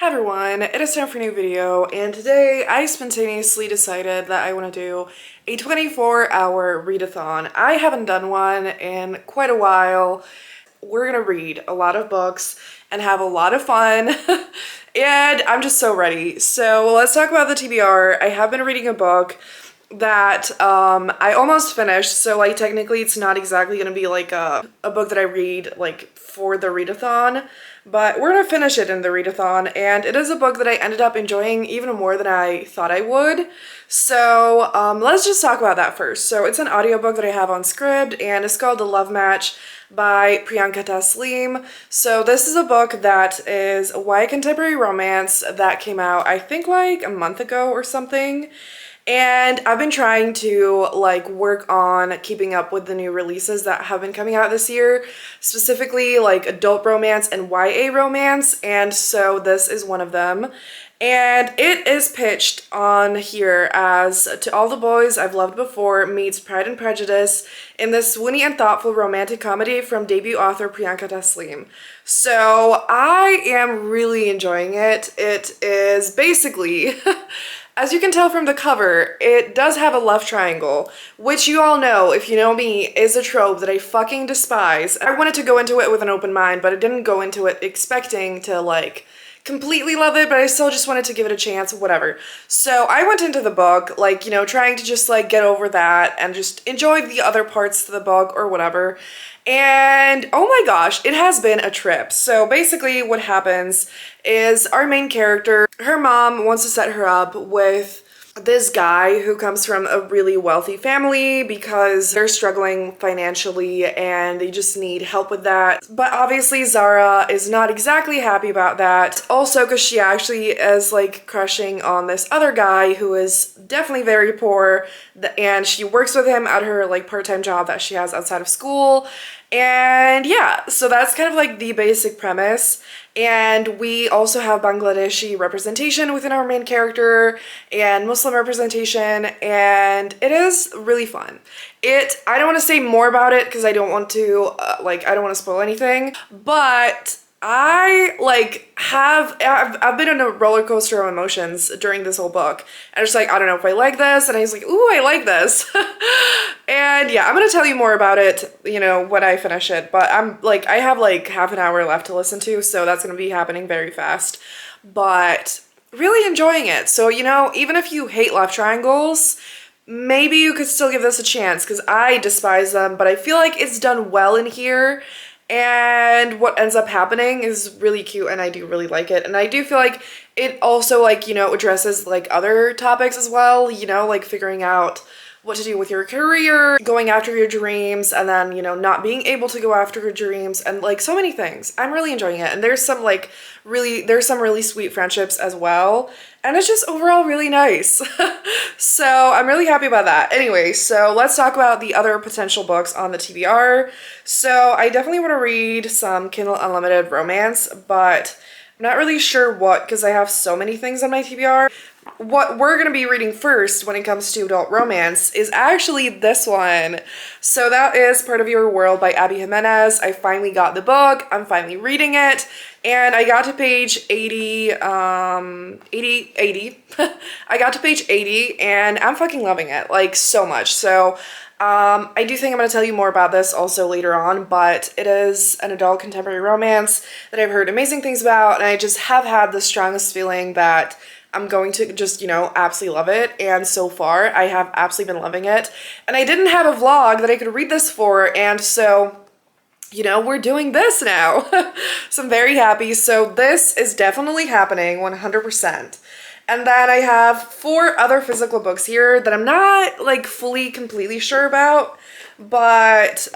Hi everyone, it is time for a new video, and today I spontaneously decided that I want to do a 24-hour readathon. I haven't done one in quite a while. We're gonna read a lot of books and have a lot of fun, and I'm just so ready. So let's talk about the TBR. I have been reading a book that I almost finished, so like technically it's not exactly gonna be like a book that I read like for the readathon, but we're gonna finish it in the readathon, and it is a book that I ended up enjoying even more than I thought I would. So let's just talk about that first. So it's an audiobook that I have on Scribd, and it's called The Love Match by Priyanka Taslim. So this is a book that is a YA contemporary romance that came out I think like a month ago or something. And I've been trying to like work on keeping up with the new releases that have been coming out this year, specifically like adult romance and YA romance, and so this is one of them. And it is pitched on here as To All the Boys I've Loved Before meets Pride and Prejudice in this swoony and thoughtful romantic comedy from debut author Priyanka Taslim. So I am really enjoying it. It is basically as you can tell from the cover, it does have a love triangle, which you all know, if you know me, is a trope that I fucking despise. I wanted to go into it with an open mind, but I didn't go into it expecting to like completely love it, but I still just wanted to give it a chance, whatever. So I went into the book, like, you know, trying to just like get over that and just enjoy the other parts to the book or whatever. And oh my gosh, it has been a trip. So basically what happens is our main character, her mom wants to set her up with this guy who comes from a really wealthy family because they're struggling financially and they just need help with that. But obviously Zara is not exactly happy about that. Also because she actually is like crushing on this other guy who is definitely very poor, and she works with him at her like part-time job that she has outside of school. And yeah, so that's kind of like the basic premise. And we also have Bangladeshi representation within our main character and Muslim representation, and it is really fun. I don't want to say more about it because I don't want to, I don't want to spoil anything, but I've been on a roller coaster of emotions during this whole book. And just like, I don't know if I like this. And I was like, ooh, I like this. And yeah, I'm gonna tell you more about it, you know, when I finish it. But I have like half an hour left to listen to, so that's gonna be happening very fast. But really enjoying it. So, you know, even if you hate love triangles, maybe you could still give this a chance because I despise them, but I feel like it's done well in here. And what ends up happening is really cute, and I do really like it. And I do feel like it also, like, you know, addresses like other topics as well, you know, like figuring out what to do with your career, going after your dreams, and then, you know, not being able to go after your dreams, and like so many things. I'm really enjoying it. And there's some really sweet friendships as well. And it's just overall really nice. So I'm really happy about that. Anyway, so let's talk about the other potential books on the TBR. So I definitely want to read some Kindle Unlimited romance, but I'm not really sure what because I have so many things on my TBR. What we're going to be reading first when it comes to adult romance is actually this one. So that is Part of Your World by Abby Jimenez. I finally got the book. I'm finally reading it. And I got to page 80. I got to page 80 and I'm fucking loving it, like, so much. So I do think I'm going to tell you more about this also later on, but it is an adult contemporary romance that I've heard amazing things about, and I just have had the strongest feeling that I'm going to just, you know, absolutely love it. And so far, I have absolutely been loving it. And I didn't have a vlog that I could read this for, and so, you know, we're doing this now. So I'm very happy. So this is definitely happening 100%. And then I have 4 other physical books here that I'm not like fully completely sure about, but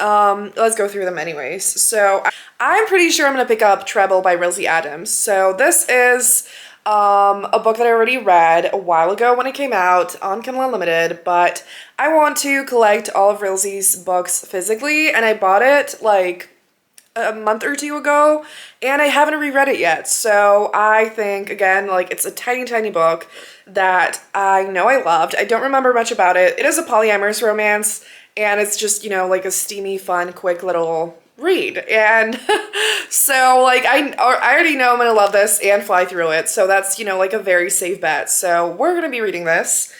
let's go through them anyways. So I'm pretty sure I'm gonna pick up Treble by Rosie Adams. So this is a book that I already read a while ago when it came out on Kindle Unlimited, but I want to collect all of Rosie's books physically, and I bought it like a month or 2 ago, and I haven't reread it yet. So I think, again, like, it's a tiny book that I know I loved. I don't remember much about it. It is a polyamorous romance, and it's just, you know, like a steamy, fun, quick little read. And so like I already know I'm gonna love this and fly through it. So that's, you know, like a very safe bet. So we're gonna be reading this.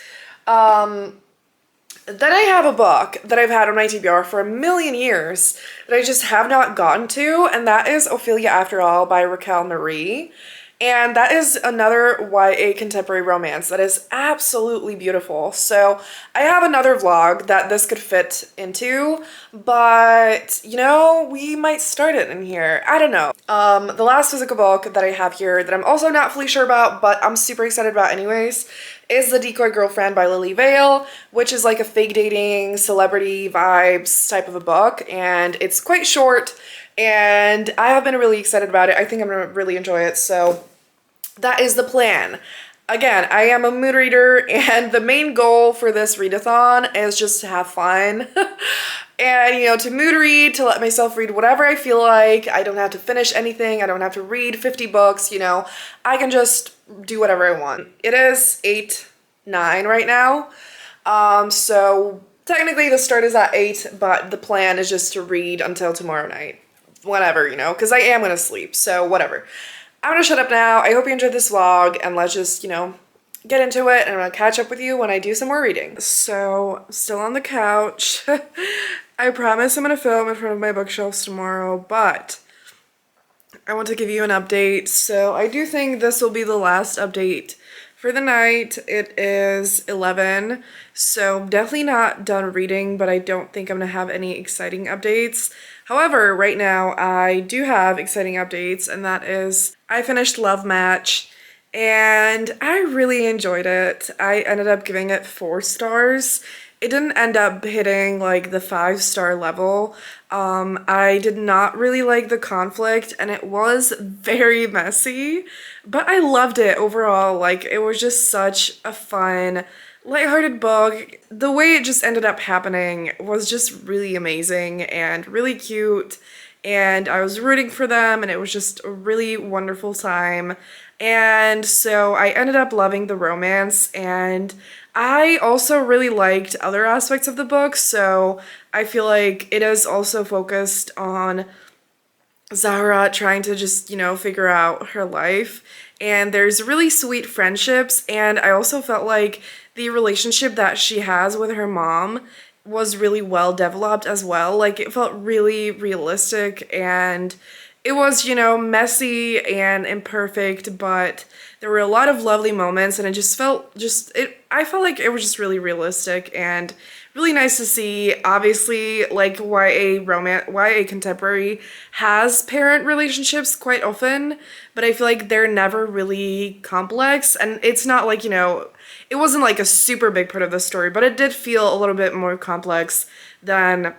Then I have a book that I've had on my TBR for a million years that I just have not gotten to, and that is Ophelia After All by Raquel Marie. And that is another YA contemporary romance that is absolutely beautiful. So I have another vlog that this could fit into, but you know, we might start it in here. I don't know. The last physical book that I have here that I'm also not fully sure about, but I'm super excited about anyways, is The Decoy Girlfriend by Lily Vale, which is like a fake dating, celebrity vibes type of a book, and it's quite short, and I have been really excited about it. I think I'm gonna really enjoy it, so that is the plan. Again, I am a mood reader, and the main goal for this readathon is just to have fun. And, you know, to mood read, to let myself read whatever I feel like. I don't have to finish anything. I don't have to read 50 books, you know. I can just do whatever I want. It is 8-9 right now. So technically the start is at 8, but the plan is just to read until tomorrow night. Whatever, you know, because I am gonna sleep, so whatever. I'm gonna shut up now. I hope you enjoyed this vlog, and let's just, you know, get into it, and I'm gonna catch up with you when I do some more reading. So, still on the couch. I promise I'm gonna film in front of my bookshelves tomorrow, but I want to give you an update. So I do think this will be the last update for the night. It is 11, so definitely not done reading, but I don't think I'm gonna have any exciting updates. However, right now I do have exciting updates, and that is I finished Love Match, and I really enjoyed it. I ended up giving it 4 stars. It didn't end up hitting like the 5-star level. I did not really like the conflict, and it was very messy, but I loved it overall. Like, it was just such a fun, lighthearted book. The way it just ended up happening was just really amazing and really cute, and I was rooting for them, and it was just a really wonderful time. And so I ended up loving the romance, and I also really liked other aspects of the book, so I feel like it is also focused on Zahra trying to just, you know, figure out her life, and there's really sweet friendships, and I also felt like the relationship that she has with her mom was really well developed as well. Like, it felt really realistic, and it was, you know, messy and imperfect, but there were a lot of lovely moments, and it just felt I felt like it was just really realistic and really nice to see. Obviously, like, YA contemporary has parent relationships quite often, but I feel like they're never really complex, and it's not like, you know, it wasn't like a super big part of the story, but it did feel a little bit more complex than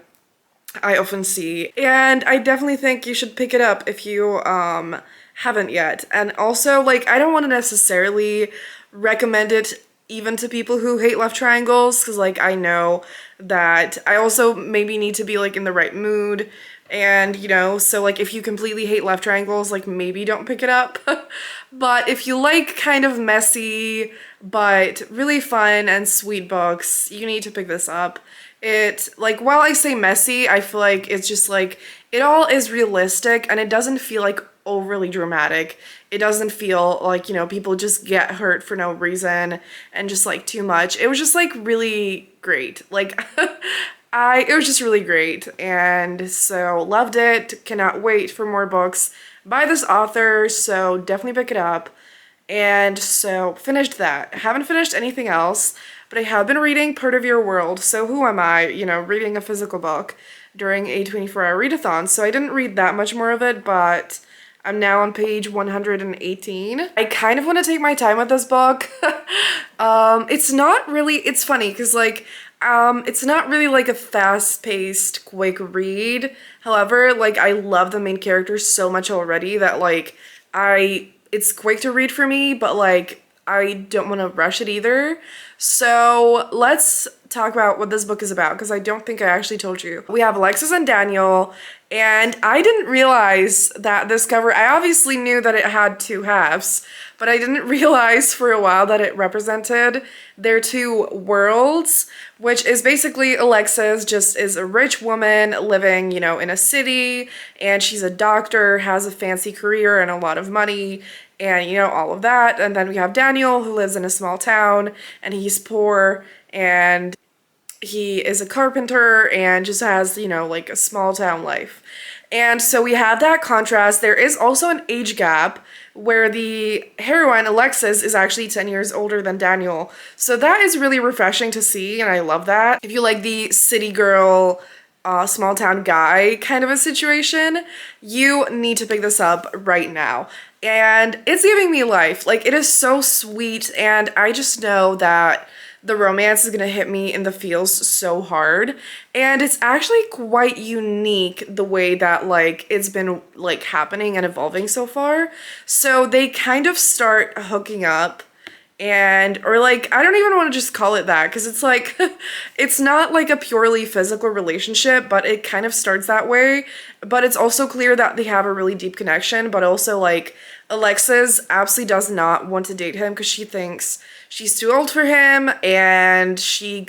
I often see. And I definitely think you should pick it up if you haven't yet. And also, like, I don't want to necessarily recommend it even to people who hate love triangles, because, like, I know that I also maybe need to be, like, in the right mood, and, you know, so, like, if you completely hate love triangles, like, maybe don't pick it up. But if you like kind of messy but really fun and sweet books, you need to pick this up. It, like, while I say messy, I feel like it's just, like, it all is realistic, and it doesn't feel, like, overly dramatic. It doesn't feel like, you know, people just get hurt for no reason and just, like, too much. It was just, like, really great. Like, it was just really great, and so loved it. Cannot wait for more books by this author, so definitely pick it up. And so finished that. Haven't finished anything else, but I have been reading Part of Your World, so who am I, you know, reading a physical book during a 24-hour readathon, so I didn't read that much more of it, but I'm now on page 118. I kind of want to take my time with this book. It's not really, it's funny, because, like, it's not really like a fast-paced, quick read. However, like, I love the main character so much already that, like, it's quick to read for me, but, like, I don't want to rush it either. So let's talk about what this book is about, because I don't think I actually told you. We have Alexis and Daniel, and I didn't realize that this cover, I obviously knew that it had two halves, but I didn't realize for a while that it represented their two worlds, which is basically Alexis just is a rich woman living, you know, in a city, and she's a doctor, has a fancy career and a lot of money, and, you know, all of that. And then we have Daniel, who lives in a small town, and he's poor, and he is a carpenter and just has, you know, like a small town life. And so we have that contrast. There is also an age gap where the heroine, Alexis, is actually 10 years older than Daniel. So that is really refreshing to see, and I love that. If you like the city girl, small town guy kind of a situation, you need to pick this up right now. And it's giving me life. Like, it is so sweet, and I just know that the romance is gonna hit me in the feels so hard. And it's actually quite unique the way that, like, it's been, like, happening and evolving so far. So they kind of start hooking up, and, or like, I don't even want to just call it that, because it's like, it's not like a purely physical relationship, but it kind of starts that way. But it's also clear that they have a really deep connection, but also, like, Alexis absolutely does not want to date him because she thinks she's too old for him, and she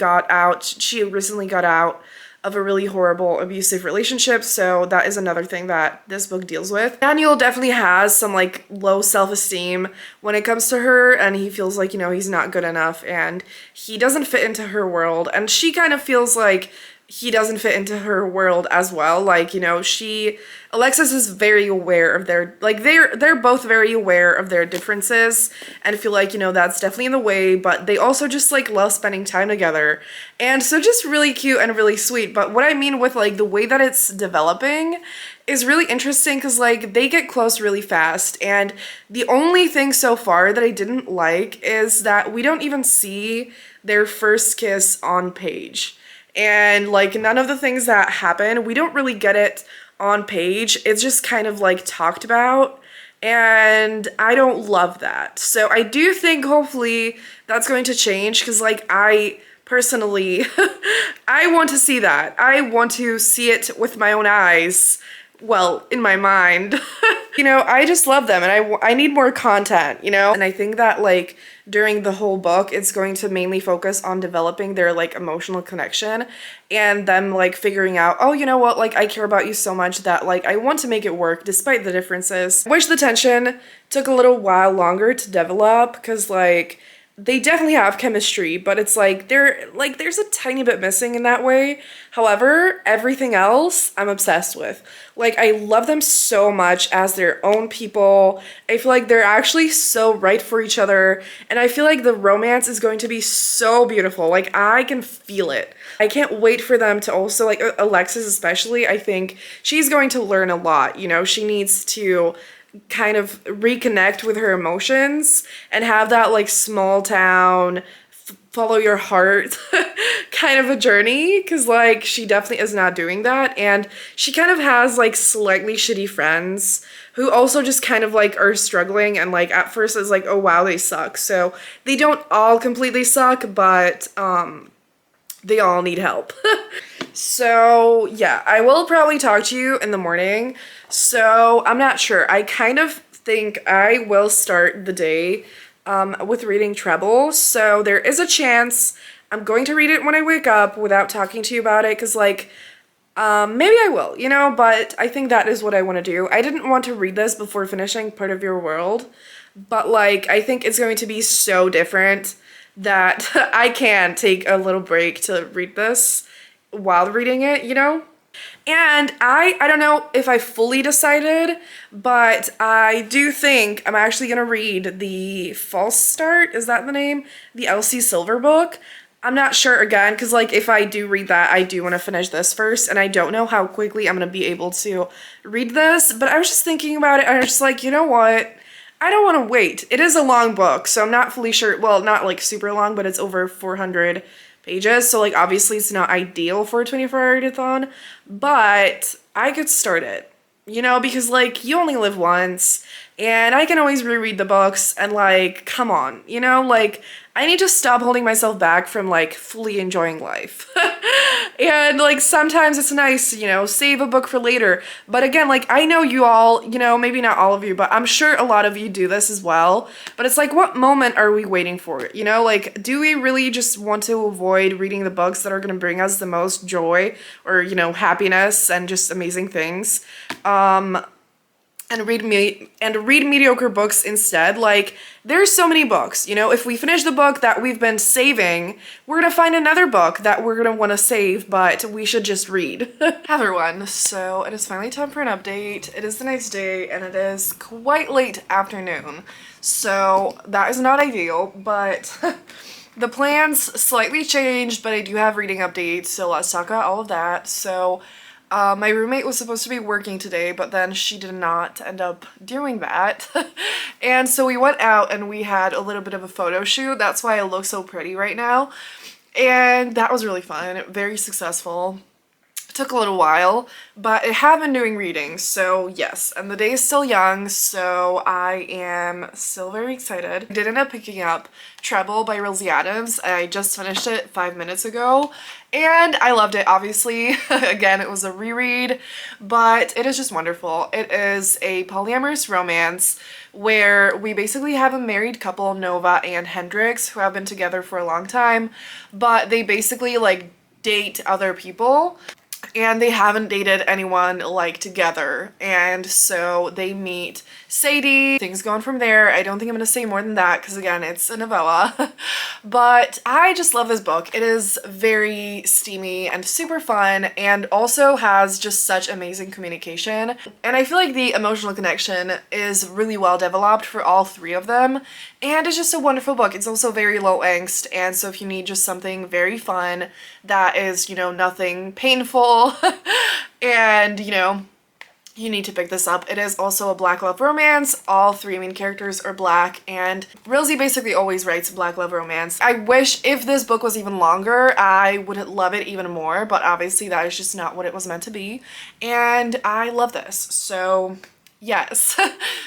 recently got out of a really horrible abusive relationship, so that is another thing that this book deals with. Daniel definitely has some, like, low self-esteem when it comes to her, and he feels like, you know, he's not good enough, and he doesn't fit into her world, and she kind of feels like he doesn't fit into her world as well. Like, you know, Alexis is very aware of their, like, they're both very aware of their differences, and feel like, you know, that's definitely in the way, but they also just, like, love spending time together. And so just really cute and really sweet. But what I mean with, like, the way that it's developing is really interesting, because, like, they get close really fast, and the only thing so far that I didn't like is that we don't even see their first kiss on page. And, like, none of the things that happen, we don't really get it on page. It's just kind of, like, talked about, and I don't love that. So I do think hopefully that's going to change, because, like, I personally, I want to see that. I want to see it with my own eyes. Well, in my mind. You know, I just love them, and I need more content, you know? And I think that, like, during the whole book, it's going to mainly focus on developing their, like, emotional connection, and them, like, figuring out, oh, you know what, like, I care about you so much that, like, I want to make it work despite the differences. I wish the tension took a little while longer to develop, because, like, they definitely have chemistry, but it's like there's a tiny bit missing in that way. However, everything else I'm obsessed with. Like, I love them so much as their own people. I feel like they're actually so right for each other, and I feel like the romance is going to be so beautiful. Like, I can feel it. I can't wait for them to also, like, Alexis especially, I think she's going to learn a lot, you know? She needs to kind of reconnect with her emotions and have that, like, small town follow your heart kind of a journey, because, like, she definitely is not doing that, and she kind of has, like, slightly shitty friends who also just kind of, like, are struggling, and, like, at first it's like, oh wow, they suck. So they don't all completely suck, but they all need help. So yeah, I will probably talk to you in the morning. So I'm not sure. I kind of think I will start the day with reading Treble. So there is a chance I'm going to read it when I wake up without talking to you about it, because, like, maybe I will, you know, but I think that is what I want to do. I didn't want to read this before finishing Part of Your World, but, like, I think it's going to be so different that I can take a little break to read this while reading it, you know? And I don't know if I fully decided, but I do think I'm actually gonna read the False Start, is that the name? The Elsie Silver book. I'm not sure again, because, like, if I do read that, I do want to finish this first, and I don't know how quickly I'm gonna be able to read this, but I was just thinking about it, and I was just like, you know what? I don't want to wait. It is a long book, so I'm not fully sure, well, not, like, super long, but it's over 400 pages, so, like, obviously it's not ideal for a 24-hour readathon, but I could start it, you know, because, like, you only live once, and I can always reread the books and like, come on, you know, like I need to stop holding myself back from like fully enjoying life. And like sometimes it's nice, you know, save a book for later. But again, like I know you all, you know, maybe not all of you, but I'm sure a lot of you do this as well. But it's like, what moment are we waiting for? You know, like, do we really just want to avoid reading the books that are going to bring us the most joy or, you know, happiness and just amazing things? And read mediocre books instead. Like, there's so many books, you know, if we finish the book that we've been saving, we're gonna find another book that we're gonna want to save, but we should just read. Hi everyone, so it is finally time for an update. It is the next day and it is quite late afternoon, so that is not ideal, but the plans slightly changed, but I do have reading updates, so let's talk about all of that. So my roommate was supposed to be working today, but then she did not end up doing that. And so we went out and we had a little bit of a photo shoot. That's why I look so pretty right now. And that was really fun, very successful. Took a little while, but I have been doing readings, so yes, and the day is still young, so I am still very excited. I did end up picking up Treble by Readathon. I just finished it 5 minutes ago, and I loved it, obviously. Again, it was a reread, but it is just wonderful. It is a polyamorous romance where we basically have a married couple, Nova and Hendrix, who have been together for a long time, but they basically like date other people. And they haven't dated anyone like together, and so they meet Sadie. Things go on from there. I don't think I'm gonna say more than that because again, it's a novella. But I just love this book. It is very steamy and super fun, and also has just such amazing communication. And I feel like the emotional connection is really well developed for all three of them, and it's just a wonderful book. It's also very low angst, and so if you need just something very fun that is, you know, nothing painful and, you know, you need to pick this up. It is also a black love romance. All three main characters are black, and Rilsey basically always writes a black love romance. I wish if this book was even longer, I would love it even more, but obviously that is just not what it was meant to be, and I love this, so yes.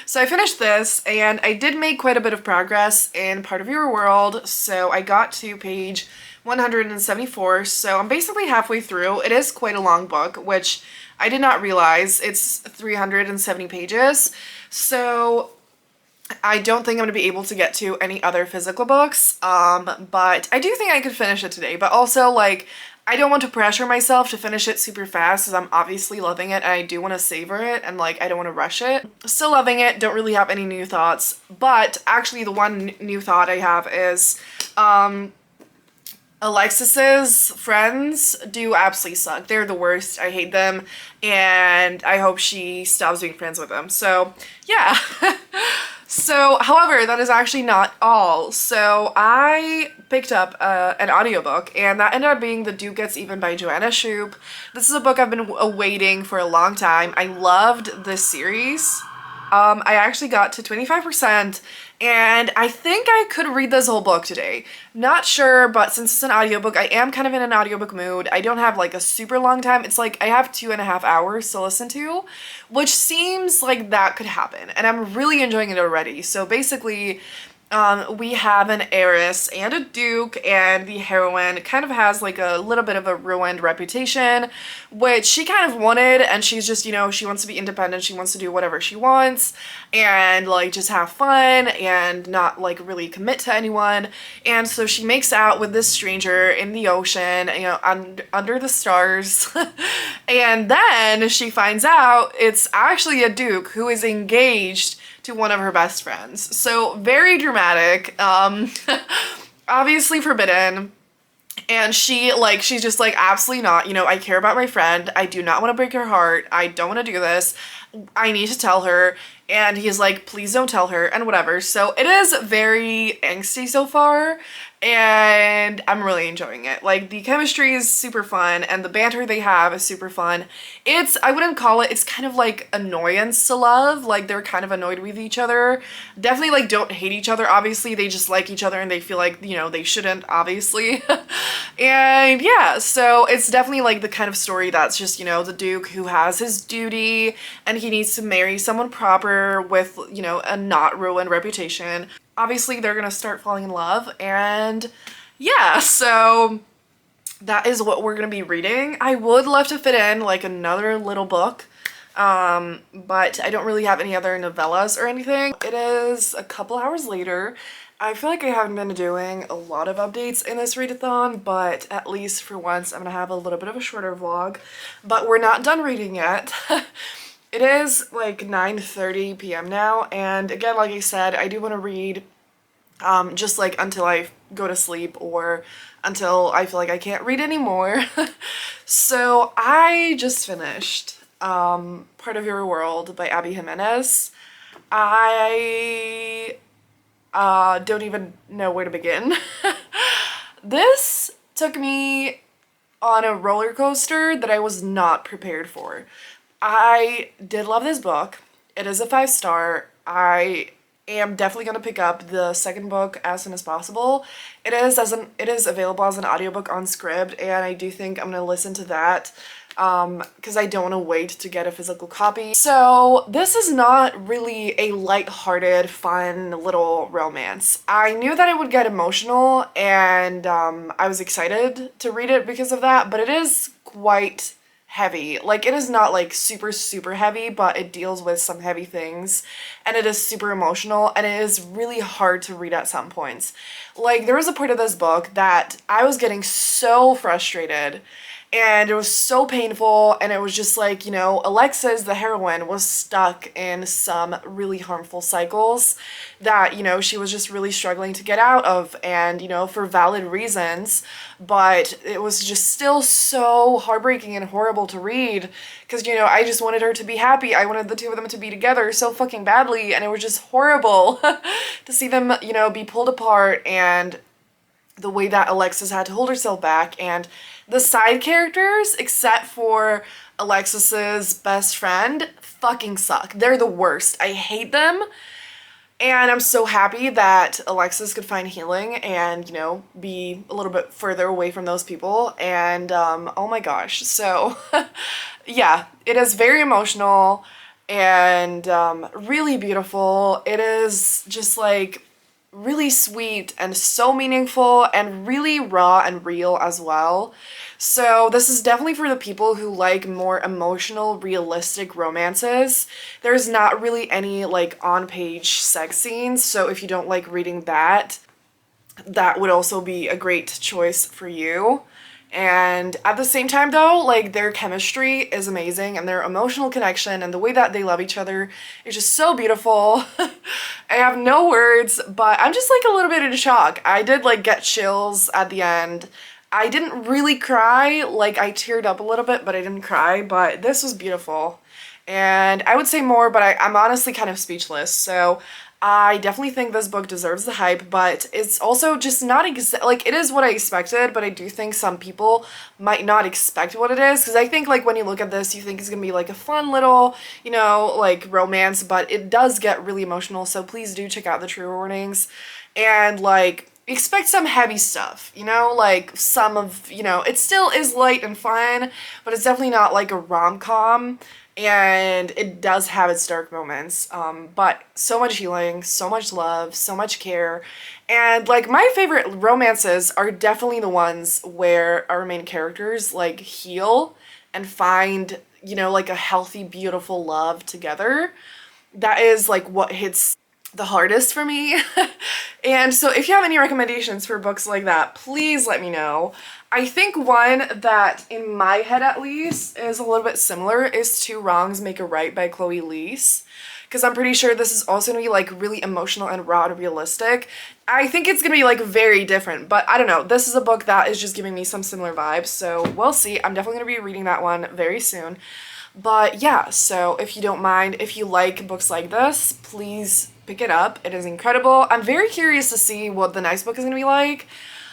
So I finished this, and I did make quite a bit of progress in Part of Your World, so I got to page 174, so I'm basically halfway through. It is quite a long book, which I did not realize. It's 370 pages, so I don't think I'm going to be able to get to any other physical books, but I do think I could finish it today, but also, like, I don't want to pressure myself to finish it super fast because I'm obviously loving it and I do want to savor it and like I don't want to rush it. Still loving it, don't really have any new thoughts, but actually the one new thought I have is Alexis's friends do absolutely suck. They're the worst. I hate them, and I hope she stops being friends with them. So yeah. So, however, that is actually not all. So I picked up an audiobook, and that ended up being The Duke Gets Even by Joanna. This is a book I've been awaiting for a long time. I loved this series. I actually got to 25%, and I think I could read this whole book today. Not sure, but since it's an audiobook, I am kind of in an audiobook mood. I don't have like a super long time. It's like I have 2.5 hours to listen to, which seems like that could happen, and I'm really enjoying it already. So basically, we have an heiress and a duke, and the heroine kind of has like a little bit of a ruined reputation, which she kind of wanted, and she's just, you know, she wants to be independent, she wants to do whatever she wants, and like just have fun and not like really commit to anyone. And so she makes out with this stranger in the ocean, you know, under the stars. And then she finds out it's actually a duke who is engaged to one of her best friends. So very dramatic, obviously forbidden. And she's just like, absolutely not, you know, I care about my friend. I do not want to break her heart. I don't want to do this. I need to tell her. And he's like, please don't tell her, and whatever. So it is very angsty so far, and I'm really enjoying it. Like, the chemistry is super fun, and the banter they have is super fun. I wouldn't call it's kind of like annoyance to love. Like, they're kind of annoyed with each other. Definitely, like, don't hate each other, obviously. They just like each other, and they feel like, you know, they shouldn't, obviously. And yeah, so it's definitely like the kind of story that's just, you know, the Duke who has his duty, and he needs to marry someone proper with, you know, a not ruined reputation. Obviously, they're gonna start falling in love, and yeah, so that is what we're gonna be reading. I would love to fit in like another little book, but I don't really have any other novellas or anything. It is a couple hours later. I feel like I haven't been doing a lot of updates in this readathon, but at least for once I'm gonna have a little bit of a shorter vlog. But we're not done reading yet. It is like 9:30 p.m. now, and again, like I said, I do want to read just like until I go to sleep or until I feel like I can't read anymore. So I just finished Part of Your World by Abby Jimenez. I don't even know where to begin. This took me on a roller coaster that I was not prepared for. I did love this book. It is a 5-star. I am definitely going to pick up the second book as soon as possible. It is available as an audiobook on Scribd, and I do think I'm going to listen to that because I don't want to wait to get a physical copy. So this is not really a light-hearted, fun little romance. I knew that it would get emotional, and I was excited to read it because of that, but it is quite heavy. Like, it is not like super heavy, but it deals with some heavy things, and it is super emotional, and it is really hard to read at some points. Like, there was a part of this book that I was getting so frustrated, and it was so painful, and it was just like, you know, Alexis, the heroine, was stuck in some really harmful cycles that, you know, she was just really struggling to get out of, and, you know, for valid reasons, but it was just still so heartbreaking and horrible to read, because, you know, I just wanted her to be happy. I wanted the two of them to be together so fucking badly, and it was just horrible to see them, you know, be pulled apart, and the way that Alexis had to hold herself back, and the side characters, except for Alexis's best friend, fucking suck. They're the worst. I hate them. And I'm so happy that Alexis could find healing and, you know, be a little bit further away from those people. And, oh my gosh. So, yeah, it is very emotional and really beautiful. It is just like really sweet and so meaningful and really raw and real as well. So this is definitely for the people who like more emotional, realistic romances. There's not really any like on-page sex scenes, so if you don't like reading that, that would also be a great choice for you. And at the same time though, like, their chemistry is amazing, and their emotional connection and the way that they love each other is just so beautiful. I have no words, but I'm just like a little bit in shock. I did like get chills at the end. I didn't really cry, like I teared up a little bit, but I didn't cry, but this was beautiful. And I would say more, but I'm honestly kind of speechless. So I definitely think this book deserves the hype, but it's also just not like, it is what I expected, but I do think some people might not expect what it is, because I think like when you look at this, you think it's gonna be like a fun little, you know, like romance, but it does get really emotional, so please do check out the trigger warnings, and like, expect some heavy stuff, you know, like some of, you know, it still is light and fun, but it's definitely not like a rom-com, and it does have its dark moments, but so much healing, so much love, so much care, and like my favorite romances are definitely the ones where our main characters like heal and find, you know, like a healthy, beautiful love together. That is like what hits the hardest for me. And so if you have any recommendations for books like that, please let me know. I think one that, in my head at least, is a little bit similar is Two Wrongs Make a Right by Chloe Leese, because I'm pretty sure this is also gonna be like really emotional and raw and realistic. I think it's gonna be like very different, but I don't know. This is a book that is just giving me some similar vibes, so we'll see. I'm definitely gonna be reading that one very soon. But yeah, so if you don't mind, if you like books like this, please pick it up. It is incredible. I'm very curious to see what the next book is gonna be like,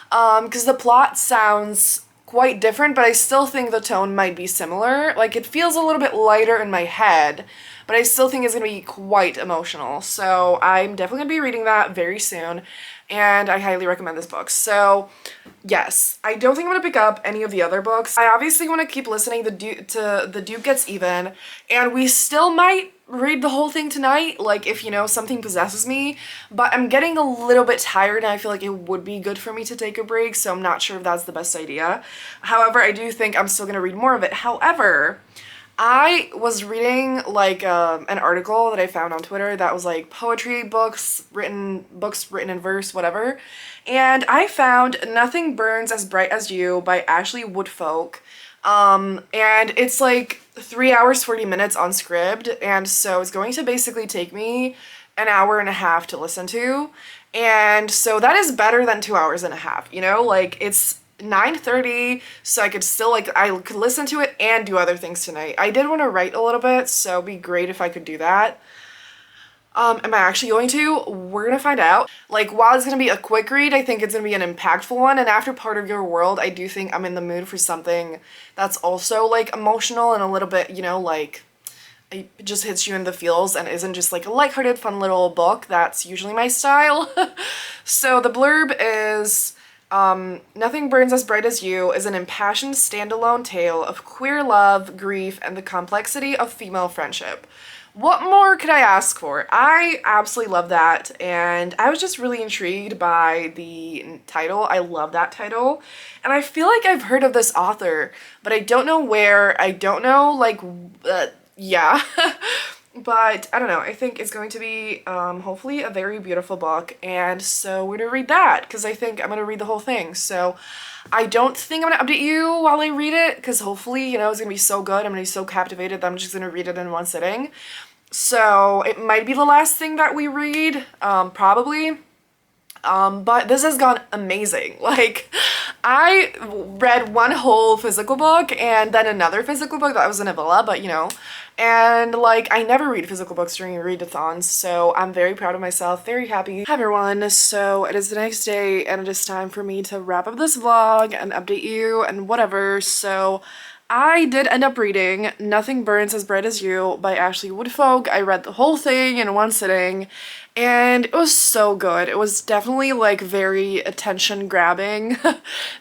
because the plot sounds quite different, but I still think the tone might be similar. Like, it feels a little bit lighter in my head, but I still think it's gonna be quite emotional. So I'm definitely gonna be reading that very soon, and I highly recommend this book. So yes, I don't think I'm gonna pick up any of the other books. I obviously want to keep listening to The Duke Gets Even, and we still might read the whole thing tonight, like if, you know, something possesses me, but I'm getting a little bit tired and I feel like it would be good for me to take a break, so I'm not sure if that's the best idea. However, I do think I'm still gonna read more of it. However, I was reading like an article that I found on Twitter that was like poetry books written in verse, whatever. And I found Nothing Burns as Bright as You by Ashley Woodfolk. And it's like 3 hours 40 minutes on Scribd, and so it's going to basically take me an hour and a half to listen to. And so that is better than 2 hours and a half, you know? Like, it's 9:30, so I could still, like, I could listen to it and do other things tonight. I did want to write a little bit, so it'd be great if I could do that. Am I actually going to? We're gonna find out. Like, while it's gonna be a quick read, I think it's gonna be an impactful one, and after Part of Your World, I do think I'm in the mood for something that's also, like, emotional and a little bit, you know, like, it just hits you in the feels and isn't just, like, a lighthearted, fun little book. That's usually my style. So the blurb is, Nothing Burns as Bright as You is an impassioned standalone tale of queer love, grief, and the complexity of female friendship. What more could I ask for? I absolutely love that, and I was just really intrigued by the title. I love that title, and I feel like I've heard of this author, but I don't know where. I don't know, like, yeah. But I don't know, I think it's going to be hopefully a very beautiful book, and so we're gonna read that because I think I'm gonna read the whole thing. So I don't think I'm gonna update you while I read it because hopefully, you know, it's gonna be so good, I'm gonna be so captivated that I'm just gonna read it in one sitting. So it might be the last thing that we read, probably. But this has gone amazing. Like, I read one whole physical book and then another physical book that was a novella, but you know, and like, I never read physical books during readathons, so I'm very proud of myself, very happy. Hi everyone, so it is the next day and it is time for me to wrap up this vlog and update you and whatever. So I did end up reading Nothing Burns as Bright as You by Ashley Woodfolk. I read the whole thing in one sitting, and it was so good. It was definitely like very attention grabbing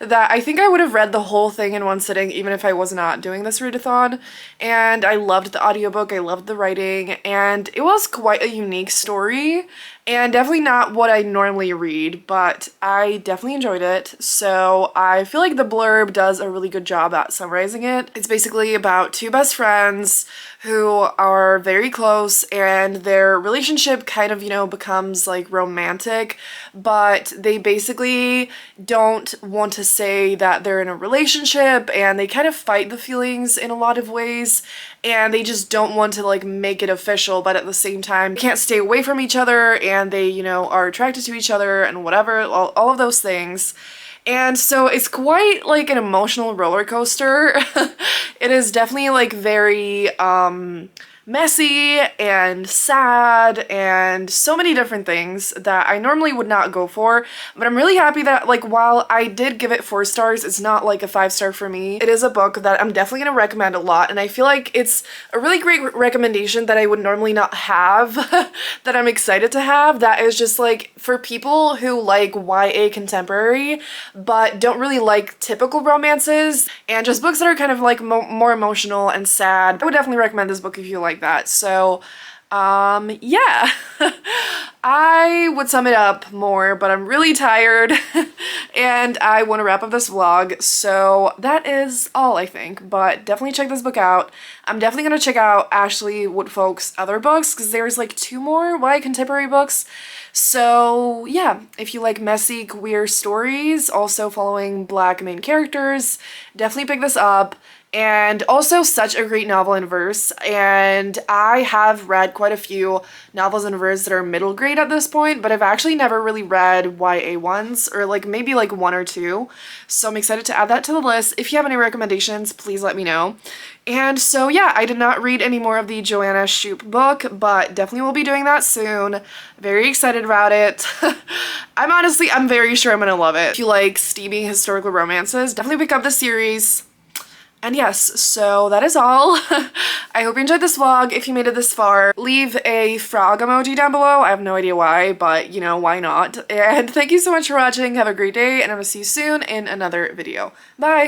that I think I would have read the whole thing in one sitting even if I was not doing this readathon. And I loved the audiobook, I loved the writing, and it was quite a unique story. And definitely not what I normally read, but I definitely enjoyed it. So I feel like the blurb does a really good job at summarizing it. It's basically about two best friends who are very close, and their relationship kind of, you know, becomes like romantic, but they basically don't want to say that they're in a relationship, and they kind of fight the feelings in a lot of ways, and they just don't want to like make it official, but at the same time can't stay away from each other, and they, you know, are attracted to each other and whatever, all of those things. And so it's quite like an emotional roller coaster. It is definitely like very messy and sad and so many different things that I normally would not go for, but I'm really happy that, like, while I did give it 4 stars, it's not like a 5-star for me. It is a book that I'm definitely gonna recommend a lot, and I feel like it's a really great recommendation that I would normally not have that I'm excited to have, that is just like for people who like YA contemporary but don't really like typical romances and just books that are kind of like more emotional and sad. I would definitely recommend this book if you like that. So yeah. I would sum it up more, but I'm really tired and I want to wrap up this vlog, so that is all, I think. But definitely check this book out. I'm definitely gonna check out Ashley Woodfolk's other books because there's like 2 more YA contemporary books. So yeah, if you like messy queer stories also following Black main characters, definitely pick this up. And also such a great novel in verse, and I have read quite a few novels in verse that are middle grade at this point, but I've actually never really read YA ones, or like maybe like 1 or 2, so I'm excited to add that to the list. If you have any recommendations, please let me know. And so yeah, I did not read any more of the Joanna Shoup book, but definitely will be doing that soon. Very excited about it. I'm very sure I'm gonna love it. If you like steamy historical romances, definitely pick up the series. And yes, so that is all. I hope you enjoyed this vlog. If you made it this far, leave a frog emoji down below. I have no idea why, but you know, why not? And thank you so much for watching. Have a great day, and I'm gonna see you soon in another video. Bye!